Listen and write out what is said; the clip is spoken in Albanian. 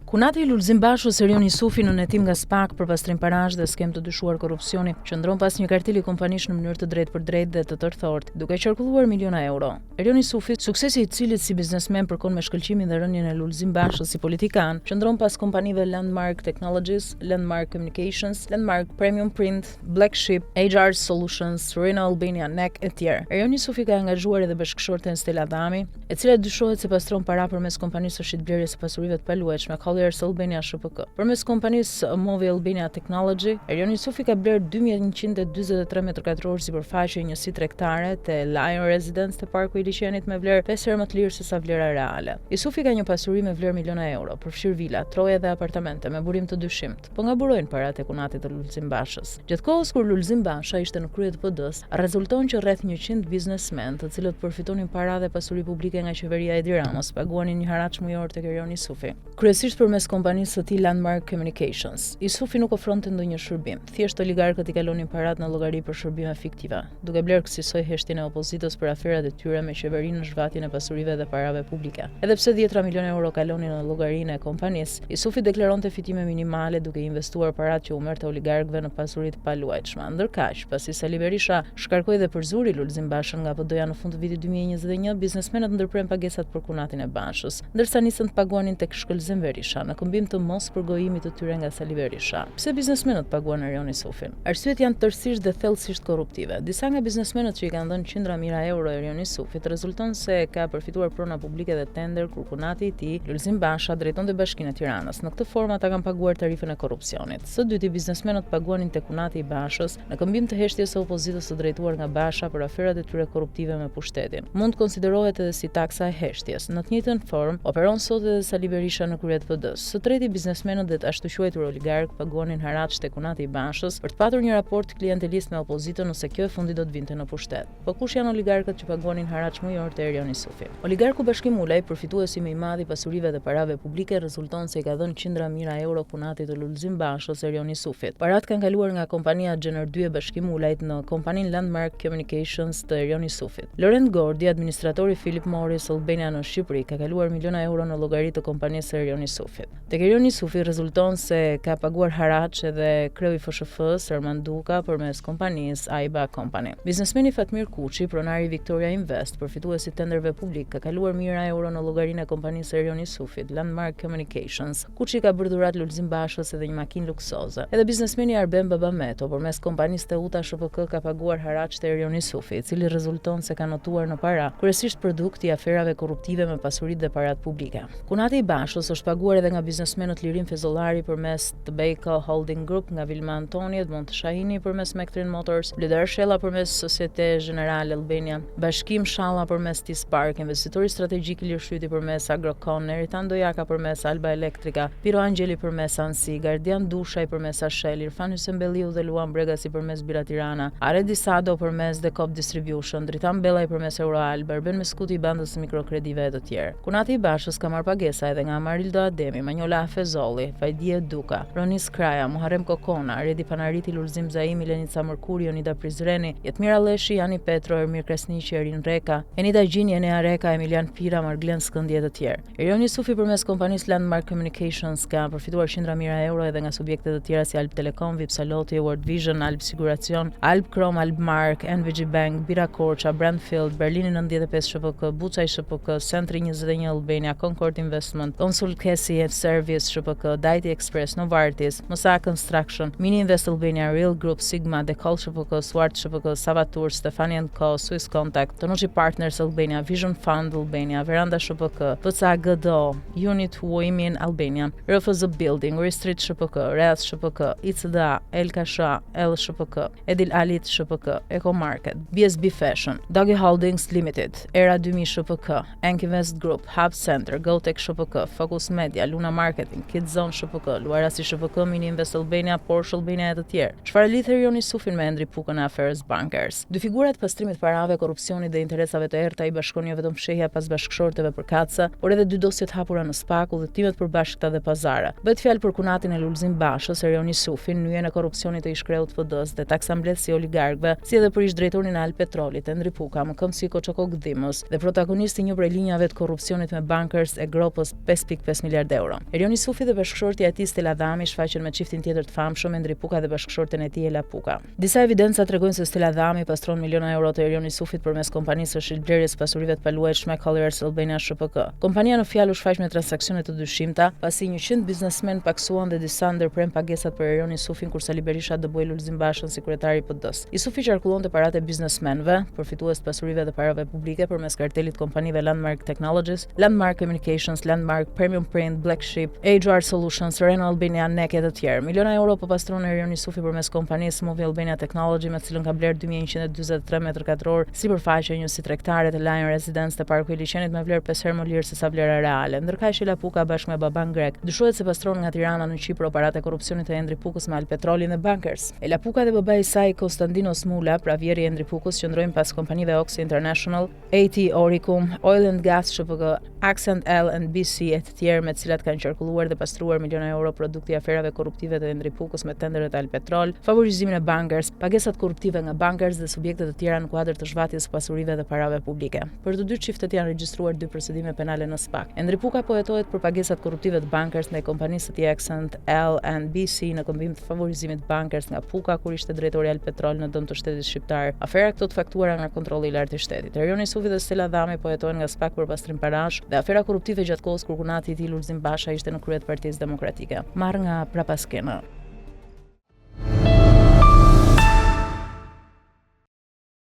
Kunati Lulzim Bashës Erion Jusufi në hetim nga SPAK për pastrim parash dhe skem të dyshuar korrupsioni qëndron pas një karteli kompanish në mënyrë të drejtë për drejtë dhe të tërthort, duke qarkulluar miliona euro. Erion Jusufi, suksesi i cilit si biznesmen përkon me shkëlqimin dhe rënien e Lulzim Bashës si politikan, qëndron pas kompanive Landmark Technologies, Landmark Communications, Landmark Premium Print, Black Sheep, HR Solutions, Rena Albania NEC e tjerë. Erion Jusufi ka angazhuar edhe bashkëshorten Stella Adami, e cila dyshohet se pastron para përmes kompanisë së shitblerjes së pasurive të paluajtshme Colliers Albania ShPK. Përmes kompanisë Movi Albania Technology, Erion Jusufi ka bler 2143 m2 sipërfaqe njësi tregtare te Lion Residence te Parku i Liçenit me vlerë 5 herë më të lirë se sa vlera reale. Jusufi ka një pasuri me vlerë miliona euro, përfshir vila, troje dhe apartamente me burim të dyshimt, po nga burojnë paratë e kunatit të Lulzim Bashës. Gjatë kohës kur Lulzim Basha ishte në krye të PD-s, rezulton që rreth 100 biznesmen, të cilët përfitonin para dhe pasuri publike nga qeveria e Tiranës, paguanin një haraç mujor tek Erion Jusufi. Kryesisht përmes kompanisë së tij Landmark Communications. Jusufi nuk ofronte ndonjë shërbim, thjesht oligarkët i kalonin parat në llogari për shërbime fiktive, duke bler kësaj heshtjen e opozitës për aferat e tyre me qeverinë në zhvatjen e pasurive dhe parave publike. Edhe pse 10 milionë euro kalonin në llogarinë e kompanisë, Jusufi deklaronte fitime minimale duke investuar parat që u merrte oligarkëve në pasuri të paluajtshme. Ndërkaq, pasi Sali Berisha shkarkoi dhe përzuri Lulzim Bashën nga PD-ja në fund të vitit 2021, biznesmenët ndërprerën pagesat për kunatin e Bashës, ndërsa nisën të paguanin tek Shkëlzim Berisha në këmbim të mos përgojimit të tyre nga Sali Berisha. Pse biznesmenët paguan Erion Jusufin? Arsyet janë tërësisht dhe thellësisht korruptive. Disa nga biznesmenët që i kanë dhënë qindra mijëra euro Erion Jusufit rezulton se ka përfituar prona publike dhe tender kur kunati i tij, Lulzim Basha, drejtonte Bashkinë e Tiranës. Në këtë formë ata kanë paguar tarifën e korrupsionit. Së dyti, biznesmenët paguanin tek kunati i Bashës në këmbim të heshtjes së opozitës së drejtuar nga Basha për aferat e tyre korruptive me pushtetin. Mund të konsiderohet edhe si taksa e heshtjes. Në të njëjtën formë operon sot edhe Sali Berisha në krye të PD-s. Së treti, biznesmenët dhe të ashtu quajtur oligark paguanin haraç tek kunati i Bashës për të patur një raport klientelist me opozitën nëse kjo e fundi do të vinte në pushtet. Po kush janë oligarkët që paguanin haraç mujor te Erion Jusufi? Oligarku Bashkim Ulaj, përfituesi më i madh i pasurive dhe parave publike, rezulton se i ka dhënë qindra mijëra euro kunatit të Lulzim Bashës Erion Jusufit. Parat kanë kaluar nga kompania Gjener 2 e Bashkim Ulajt në kompaninë Landmark Communications të Erion Jusufit. Laurent Gordi, administratori Philip Morris Albania në Shqipëri, ka kaluar miliona euro në llogari të kompanisë së Erion Jusufit. Tek Erion Jusufi rezulton se ka paguar haraç edhe kreu i FSHF-s Erman Duka përmes kompanisë Aiba Company. Biznesmeni Fatmir Kuçi, pronari Victoria Invest, përfituesi tenderëve publik, ka kaluar mijëra euro në llogarinë e kompanisë Erion Jusufit, Landmark Communications. Kuçi ka bërë dhurat Lulzim Bashës edhe një makinë luksoze. Edhe biznesmeni Arben Babameto, përmes kompanisë Teuta ShPK, ka paguar haraç te Erion Jusufi, i cili rezulton se ka notuar në para, kryesisht produkt i aferave korruptive me pasuritë dhe parat publike. Kunati i Bashës është paguar edhe nga biznesmenët Lirin Fezollari përmes Tobacco Holding Group, nga Vilma Antoni, Edmond Shahini përmes Mectrin Motors, Bledar Shella përmes Societe Generale Albania, Bashkim Shalla përmes T-Spark, investitori strategjik Ilir Shyti përmes Agrocon, Eritan Dojaka përmes Alba Electrica, Piro Angjeli përmes Ansi, Gardian Dushaj përmes Ashel, Irfan Hysembelliu dhe Luan Bregasi përmes Bira Tirana, Aredi Sado përmes Decop Distribution, Dritan Bellaj përmes Euroalb, Erben Meskuti i bandës mikrokredive e të tjerë. Kunati i Bashës ka marrë pagesa edhe nga Amarildo Ademi, Manjola Afezolli, Fajdie Duka, Ronis Kraja, Muharrem Kokona, Redi Panariti, Lulzim Zaimi, Lenica Mërkuri, Jonida Prizreni, Jetmira Leshi, Jani Petro, Ermir Krasniqi, Erin Reka, Enida Gjini, Enea Reka, Emilian Pira, Marglen Skëndje të tjerë. Erion Jusufi përmes kompanisë Landmark Communications ka përfituar qindra mijëra euro edhe nga subjekte të tjera si Alp Telekom, Vipsaloti, World Vision, Alp Siguracion, Alp Chrome, Alp Mark, NVG Bank, Bira Korça, Brandfield, Berlini 95 ShPK, Buçaj ShPK, Centri 21 Albania, Concord Investment, Consult Kesi Service ShPK, Dajti Express, Novartis, Mosa Construction, Mini Invest Albania, Real Group, Sigma, Decol ShPK, Swart ShPK, Savatur, Stefani & Co, Swiss Contact, Tonucci Partners Albania, Vision Fund Albania, Veranda ShPK, PCA GDO, Unit Women Albania, RFZ Building, Restreet ShPK, Reas ShPK, ICDA, LKSH, L ShPK, Edil Alit ShPK, Eco Market, BSB Fashion, Doggy Holdings Limited, Era 2000 ShPK, Enk Invest Group, Hub Center, GoTech ShPK, Focus Media, Luna Marketing, Kidzone ShPK, Luarasi ShPK, Mini Invest Albania, Porsche Albania e të tjerë. Çfarë lidh Erion Jusufin me Endri Pukën e aferës Bankers? Dy figurat pastrimit parave, korrupsionit dhe interesave të errta i bashkon jo vetëm fshehja pas bashkëshorteve për katse, por edhe dy dosjet hapura në SPAK, udhëtimet për bashkëta dhe pazare. Bëhet fjalë për kunatin e Lulzim Bashës, Erion Jusufin, nyjen e korrupsionit të ish-kreut të PD-s dhe taksa mbledhësi oligarkëve, si edhe për ish-drejtorin e Alpetrolit, Endri Puka, më këmbësi Koçoko Gdimës dhe protagonisti një prej linjave të korrupsionit me Bankers e gropës 5.5 miliardë euro. Erioni Sufi dhe bashkëshortja e tij Stella Dhami shfaqen me çiftin tjetër të famshëm Endri Puka dhe bashkëshorten e tij Ela Puka. Disa evidenca tregojnë se Stella Dhami pastron miliona euro të Erioni Sufit përmes kompanisë së shitblerjes pasurive të paluajtshme Colliers Albania ShPK. Kompania në fjalë u shfaq me transaksione të dyshimta, pasi 100 biznesmen paksuan dhe disa ndërprem pagesat për Erioni Sufin kur Sali Berisha dëboi Lulzim Bashën si kryetari i PD-s. I Sufi qarkullonte paratë e biznesmenëve, përfitues të pasurive dhe parave publike përmes kartelit kompanive Landmark Technologies, Landmark Communications, Landmark Premium Print, Black Sheep, HR Solutions, Rena Albania, NEC e të tjerë. Miliona euro po pastron Erioni Sufi përmes kompanisë Movie Albania Technology, me cilën ka bler 2143 metër katror sipërfaqe njësi tregtare të Lion Residence të Parku i Liçenit me vlerë 5 herë më lirë se sa vlera reale. Ndërkaq Ela Puka bashkë me baban grek dyshohet se pastron nga Tirana në Çipër paratë e korrupsionit të Endri Pukës me Alpetrolin dhe Bankers. Ela Puka dhe babai i saj Konstantinos Mula, pravjeri i Endri Pukës, qëndrojnë pas kompanive Oxy International, AT Oricum, Oil and Gas ShPK, Accent L and BC e të tjerë me të cilat kanë qarkulluar dhe pastruar miliona euro produkti i aferave korruptive të Endri Pukës me tenderet e Alpetrol, favorizimin e Bankers, pagesat korruptive nga Bankers dhe subjekte të tjera në kuadër të zhvatjes së pasurive dhe parave publike. Për të dy çiftet janë regjistruar 2 procedime penale në SPAK. Endri Puka po hetohet për pagesat korruptive të Bankers ndaj kompanisë së tij Accent L and BC në kombim të favorizimit të Bankers nga Puka kur ishte drejtori Alpetrol në dëm të shtetit shqiptar. Afera këto të faktuara nga kontrolli i lartë i shtetit. Erioni Sufi dhe Stella Dhami po hetohen nga SPAK për pastrim parash dhe afera korruptive gjatë kohës kur kunati i tij Lulzim Basha ishte në krye të Partisë Demokratike. Marr nga Prapaskena.